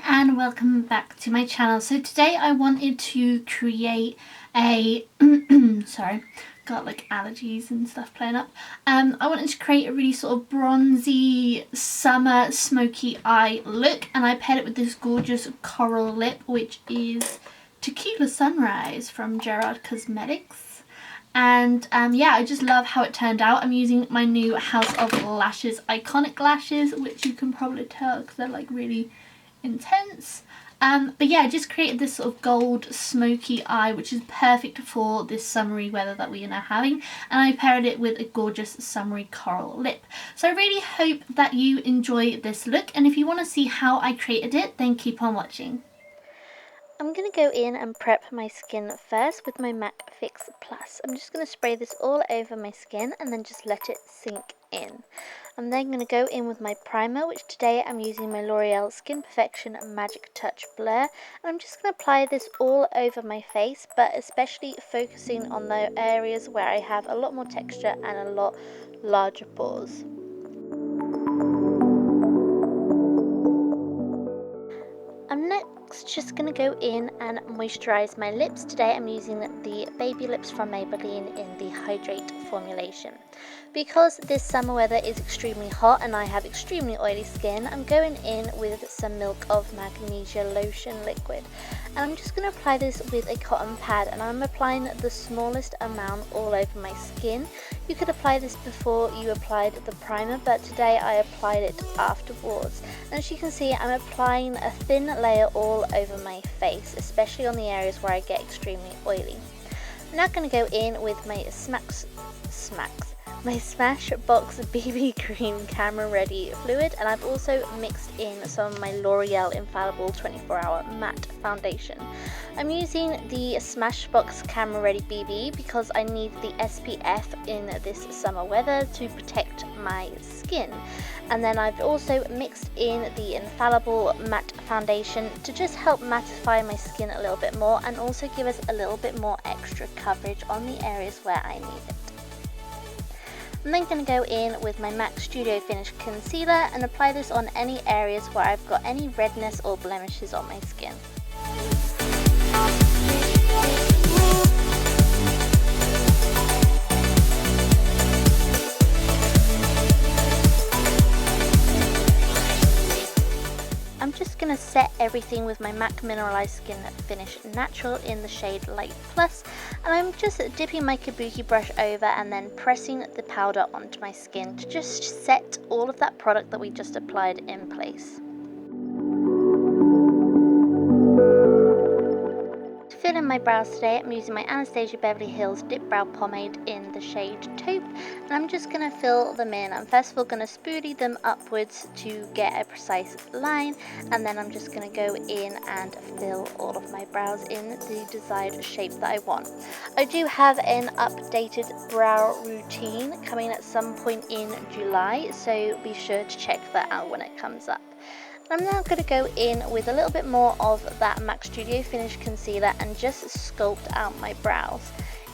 And welcome back to my channel. So today I wanted to create a sorry, got like allergies and stuff playing up. I wanted to create a really sort of bronzy summer smoky eye look, and I paired it with this gorgeous coral lip, which is Tequila Sunrise from Gerard Cosmetics. And yeah, I just love how it turned out. I'm using my new House of Lashes Iconic lashes, which you can probably tell because they're like really intense. But yeah, I just created this sort of gold smoky eye, which is perfect for this summery weather that we are now having, and I paired it with a gorgeous summery coral lip. So I really hope that you enjoy this look, and if you want to see how I created it, then keep on watching. I'm going to go in and prep my skin first with my M.A.C Fix Plus. I'm just going to spray this all over my skin and then just let it sink in. I'm then going to go in with my primer, which today I'm using my L'Oreal Skin Perfection Magic Touch Blur. And I'm just going to apply this all over my face, but especially focusing on the areas where I have a lot more texture and a lot larger pores. I'm next just going to go in and moisturise my lips. Today I'm using the Baby Lips from Maybelline in the Hydrate formulation. Because this summer weather is extremely hot and I have extremely oily skin, I'm going in with some Milk of Magnesia lotion liquid. And I'm just going to apply this with a cotton pad, and I'm applying the smallest amount all over my skin. You could apply this before you applied the primer, but today I applied it afterwards. And as you can see, I'm applying a thin layer all over my face, especially on the areas where I get extremely oily. I'm now going to go in with my Smashbox BB Cream Camera Ready Fluid, and I've also mixed in some of my L'Oreal Infallible 24-Hour Matte Foundation. I'm using the Smashbox Camera Ready BB because I need the SPF in this summer weather to protect my skin. And then I've also mixed in the Infallible Matte Foundation to just help mattify my skin a little bit more and also give us a little bit more extra coverage on the areas where I need it. I'm then going to go in with my M.A.C Studio Finish Concealer and apply this on any areas where I've got any redness or blemishes on my skin. I'm just going to set everything with my M.A.C Mineralise Skin Finish Natural in the shade Light Plus, and I'm just dipping my kabuki brush over and then pressing the powder onto my skin to just set all of that product that we just applied in place. To fill in my brows today, I'm using my Anastasia Beverly Hills Dipbrow Pomade in the shade Taupe, and I'm just going to fill them in. I'm first of all going to spoolie them upwards to get a precise line, and then I'm just going to go in and fill all of my brows in the desired shape that I want. I do have an updated brow routine coming at some point in July, so be sure to check that out when it comes up. I'm now going to go in with a little bit more of that M.A.C Studio Finish Concealer and just sculpt out my brows.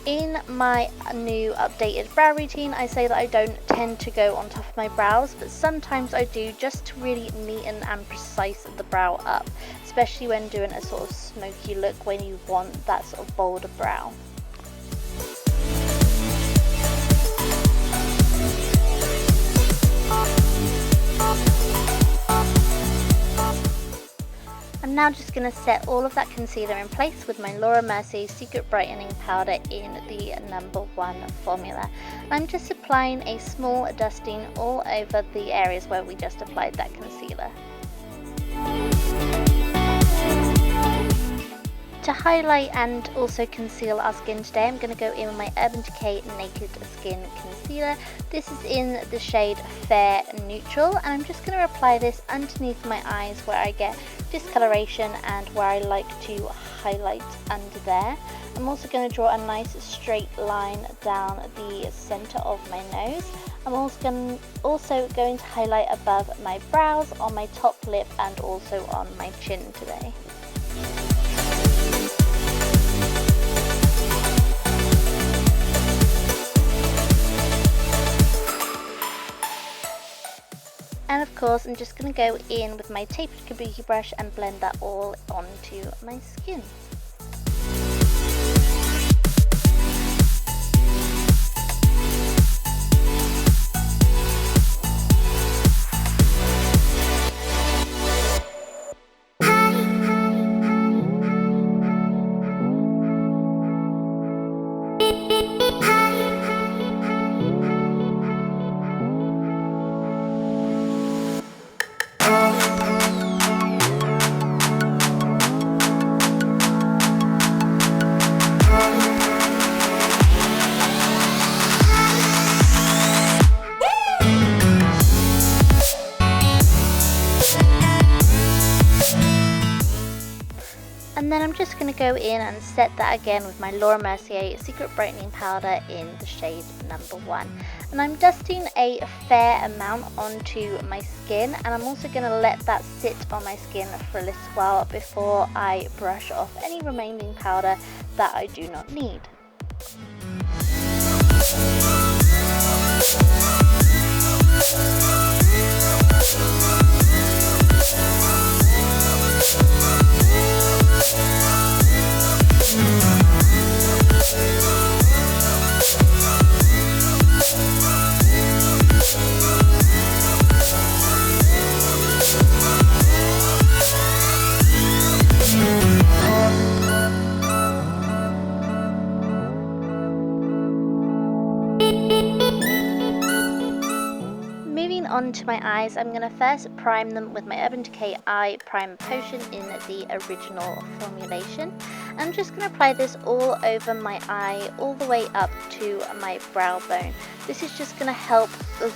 In my new updated brow routine, I say that I don't tend to go on top of my brows, but sometimes I do, just to really neaten and precise the brow up, especially when doing a sort of smoky look when you want that sort of bolder brow. I'm now just going to set all of that concealer in place with my Laura Mercier Secret Brightening Powder in the #1 formula. I'm just applying a small dusting all over the areas where we just applied that concealer. to highlight and also conceal our skin today, I'm going to go in with my Urban Decay Naked Skin Concealer. This is in the shade Fair Neutral, and I'm just going to apply this underneath my eyes where I get discoloration and where I like to highlight under there. I'm also going to draw a nice straight line down the center of my nose. I'm also going to highlight above my brows, on my top lip, and also on my chin today. And of course, I'm just going to go in with my tapered kabuki brush and blend that all onto my skin. And then I'm just going to go in and set that again with my Mercier Secret Brightening Powder in the shade number 1. And I'm dusting a fair amount onto my skin, and I'm also going to let that sit on my skin for a little while before I brush off any remaining powder that I do not need. Onto my eyes, I'm going to first prime them with my Urban Decay Eye Primer Potion in the original formulation. I'm just going to apply this all over my eye, all the way up to my brow bone. This is just going to help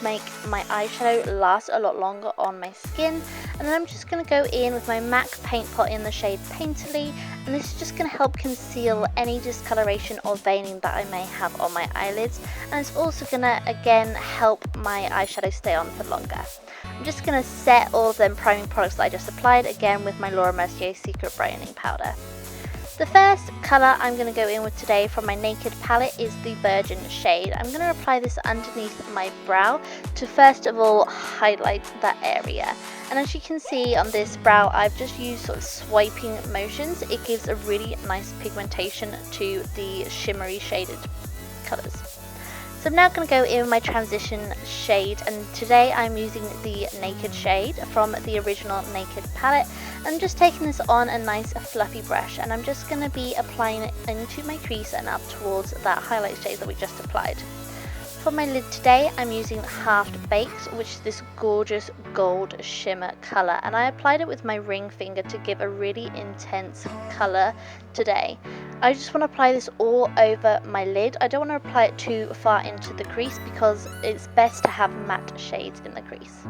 make my eyeshadow last a lot longer on my skin. And then I'm just going to go in with my M.A.C Paint Pot in the shade Painterly, and this is just going to help conceal any discoloration or veining that I may have on my eyelids, and it's also going to again help my eyeshadow stay on for longer. I'm just going to set all of them priming products that I just applied again with my Mercier Secret Brightening Powder. The first colour I'm going to go in with today from my Naked palette is the Virgin shade. I'm going to apply this underneath my brow to first of all highlight that area. And as you can see on this brow, I've just used sort of swiping motions. It gives a really nice pigmentation to the shimmery shaded colours. So I'm now going to go in with my transition shade, and today I'm using the Naked shade from the original Naked palette. I'm just taking this on a nice fluffy brush, and I'm just going to be applying it into my crease and up towards that highlight shade that we just applied. For my lid today, I'm using Half Baked, which is this gorgeous gold shimmer colour, and I applied it with my ring finger to give a really intense colour today. I just want to apply this all over my lid. I don't want to apply it too far into the crease because it's best to have matte shades in the crease.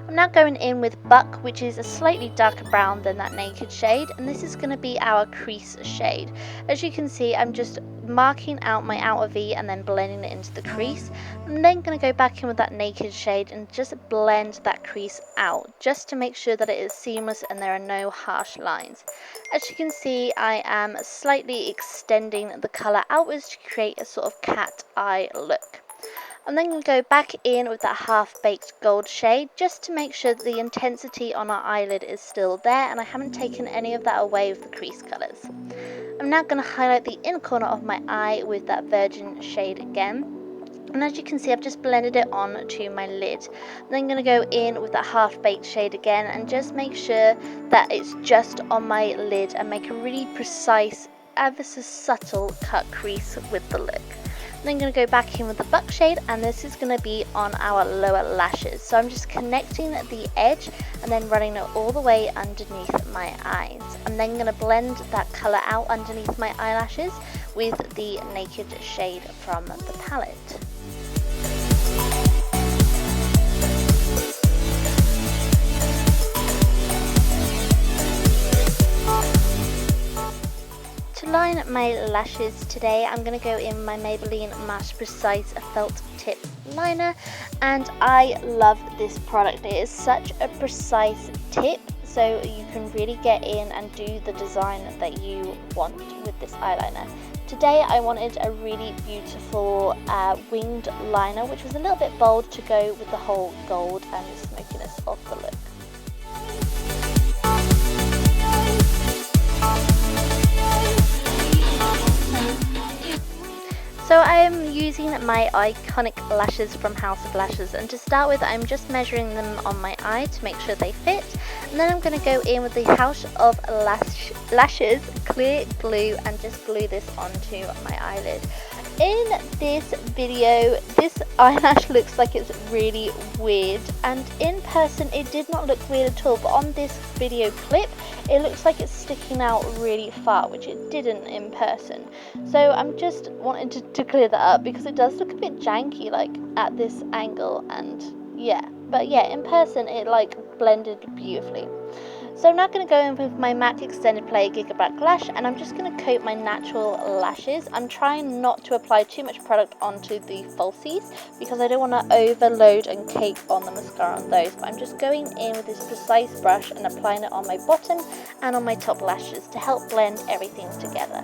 I'm now going in with Buck, which is a slightly darker brown than that Naked shade, and this is going to be our crease shade. As you can see, I'm just marking out my outer V and then blending it into the crease. I'm then going to go back in with that Naked shade and just blend that crease out, just to make sure that it is seamless and there are no harsh lines. As you can see, I am slightly extending the colour outwards to create a sort of cat eye look. I'm then going to go back in with that Half Baked gold shade just to make sure that the intensity on our eyelid is still there and I haven't taken any of that away with the crease colours. I'm now going to highlight the inner corner of my eye with that Virgin shade again. And as you can see, I've just blended it on to my lid. I'm then going to go in with that Half Baked shade again and just make sure that it's just on my lid and make a really precise, ever so subtle cut crease with the look. Then I'm going to go back in with the Buck shade, and this is going to be on our lower lashes. So I'm just connecting the edge and then running it all the way underneath my eyes. I'm then going to blend that colour out underneath my eyelashes with the Naked shade from the palette. To line my lashes today, I'm going to go in my Maybelline Match Precise Felt Tip Liner, and I love this product. It is such a precise tip, so you can really get in and do the design that you want with this eyeliner. Today I wanted a really beautiful winged liner, which was a little bit bold to go with the whole gold and smokiness of the look. So I am using my iconic lashes from House of Lashes, and to start with I'm just measuring them on my eye to make sure they fit, and then I'm going to go in with the House of Lashes clear glue and just glue this onto my eyelid. In this video, this eyelash looks like it's really weird, and in person it did not look weird at all, but on this video clip it looks like it's sticking out really far, which it didn't in person. So I'm just wanting to clear that up because it does look a bit janky like at this angle, and yeah, but yeah, in person it like blended beautifully. So I'm now going to go in with my MAC Extended Play Giga Black Lash, and I'm just going to coat my natural lashes. I'm trying not to apply too much product onto the falsies because I don't want to overload and cake on the mascara on those, but I'm just going in with this precise brush and applying it on my bottom and on my top lashes to help blend everything together.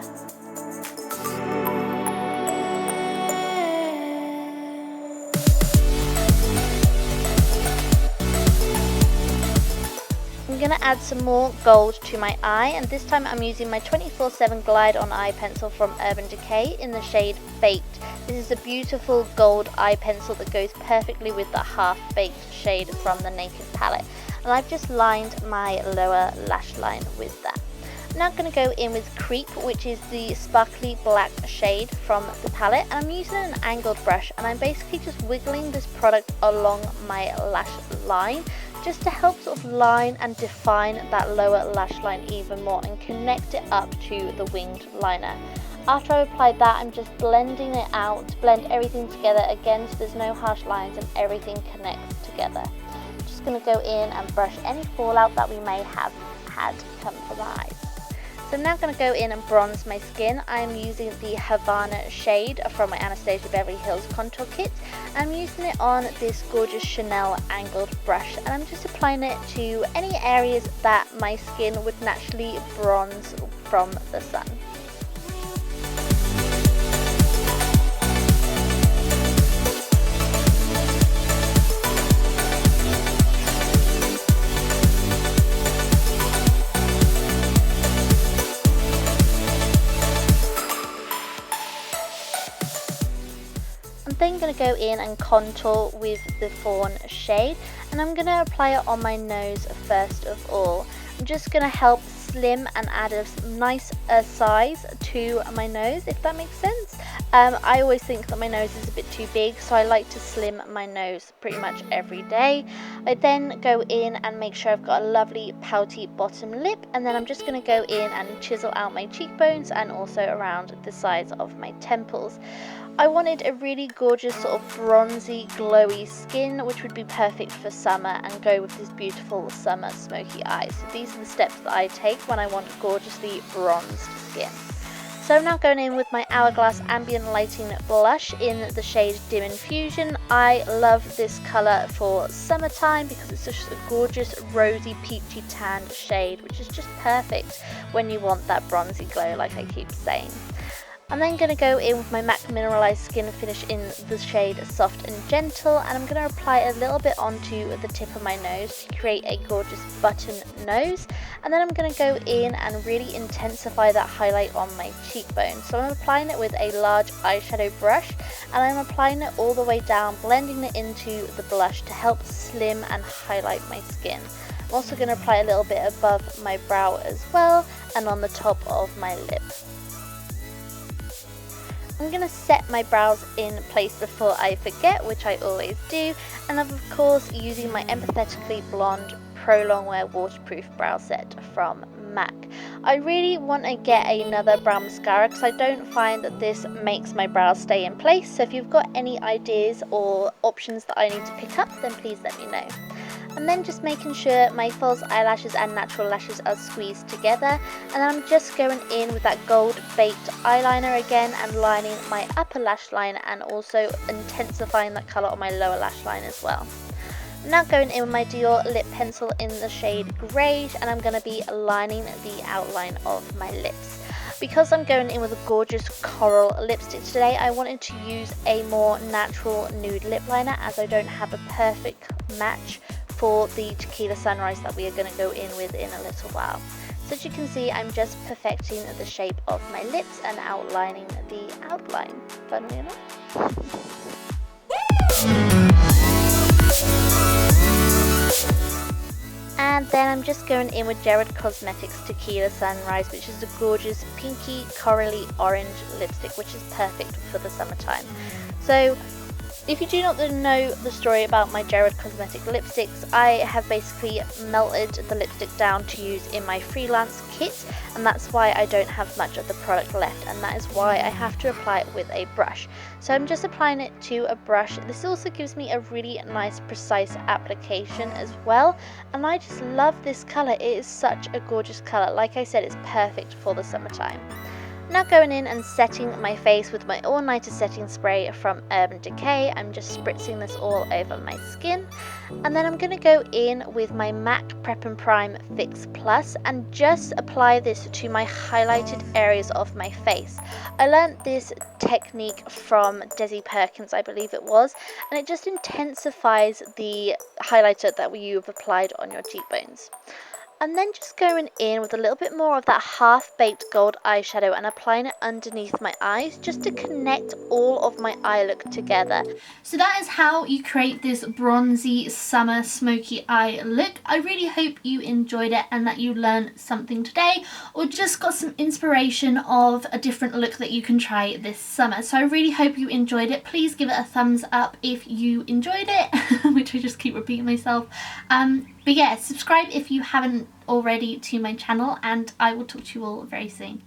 I'm going to add some more gold to my eye, and this time I'm using my 24/7 Glide On Eye Pencil from Urban Decay in the shade Baked. This is a beautiful gold eye pencil that goes perfectly with the Half Baked shade from the Naked palette, and I've just lined my lower lash line with that. I'm now going to go in with Creep, which is the sparkly black shade from the palette, and I'm using an angled brush, and I'm basically just wiggling this product along my lash line just to help sort of line and define that lower lash line even more and connect it up to the winged liner. After I apply that, I'm just blending it out to blend everything together again so there's no harsh lines and everything connects together. Just going to go in and brush any fallout that we may have had come from the eyes. So I'm now going to go in and bronze my skin. I'm using the Havana shade from my Anastasia Beverly Hills contour kit. I'm using it on this gorgeous Chanel angled brush, and I'm just applying it to any areas that my skin would naturally bronze from the sun. Then going to go in and contour with the Fawn shade, and I'm going to apply it on my nose first of all. I'm just going to help slim and add a nice size to my nose, if that makes sense. I always think that my nose is a bit too big, so I like to slim my nose pretty much every day. I then go in and make sure I've got a lovely pouty bottom lip, and then I'm just going to go in and chisel out my cheekbones and also around the sides of my temples. I wanted a really gorgeous sort of bronzy, glowy skin, which would be perfect for summer and go with this beautiful summer smoky eyes. So these are the steps that I take when I want gorgeously bronzed skin. So I'm now going in with my Hourglass Ambient Lighting Blush in the shade Dim Infusion. I love this colour for summertime because it's just a gorgeous rosy peachy tan shade, which is just perfect when you want that bronzy glow, like I keep saying. I'm then going to go in with my MAC Mineralise Skin Finish in the shade Soft and Gentle, and I'm going to apply a little bit onto the tip of my nose to create a gorgeous button nose, and then I'm going to go in and really intensify that highlight on my cheekbone. So I'm applying it with a large eyeshadow brush, and I'm applying it all the way down, blending it into the blush to help slim and highlight my skin. I'm also going to apply a little bit above my brow as well, and on the top of my lip. I'm going to set my brows in place before I forget, which I always do, and I'm of course using my Empathetically Blonde Pro Longwear Waterproof Brow Set from M.A.C. I really want to get another brow mascara because I don't find that this makes my brows stay in place, so if you've got any ideas or options that I need to pick up, then please let me know. And then just making sure my false eyelashes and natural lashes are squeezed together, and then I'm just going in with that gold baked eyeliner again and lining my upper lash line and also intensifying that colour on my lower lash line as well. I'm now going in with my Dior lip pencil in the shade Grege, and I'm going to be lining the outline of my lips. Because I'm going in with a gorgeous coral lipstick today, I wanted to use a more natural nude lip liner as I don't have a perfect match for the Tequila Sunrise that we are going to go in with in a little while. So as you can see, I'm just perfecting the shape of my lips and outlining the outline, funnily enough. And then I'm just going in with Jared Cosmetics Tequila Sunrise, which is a gorgeous pinky corally orange lipstick, which is perfect for the summertime. So if you do not know the story about my Jared Cosmetic lipsticks, I have basically melted the lipstick down to use in my freelance kit, and that's why I don't have much of the product left, and that is why I have to apply it with a brush. So I'm just applying it to a brush. This also gives me a really nice precise application as well, and I just love this colour. It is such a gorgeous colour. Like I said, it's perfect for the summertime. Now going in and setting my face with my All Nighter setting spray from Urban Decay. I'm just spritzing this all over my skin, and then I'm going to go in with my M.A.C Prep and Prime Fix Plus and just apply this to my highlighted areas of my face. I learned this technique from Desi Perkins, I believe it was, and it just intensifies the highlighter that you've applied on your cheekbones. And then just going in with a little bit more of that half-baked gold eyeshadow and applying it underneath my eyes just to connect all of my eye look together. So that is how you create this bronzy summer smoky eye look. I really hope you enjoyed it and that you learned something today, or just got some inspiration of a different look that you can try this summer. So I really hope you enjoyed it. Please give it a thumbs up if you enjoyed it, which I just keep repeating myself. But yeah, subscribe if you haven't already to my channel, and I will talk to you all very soon.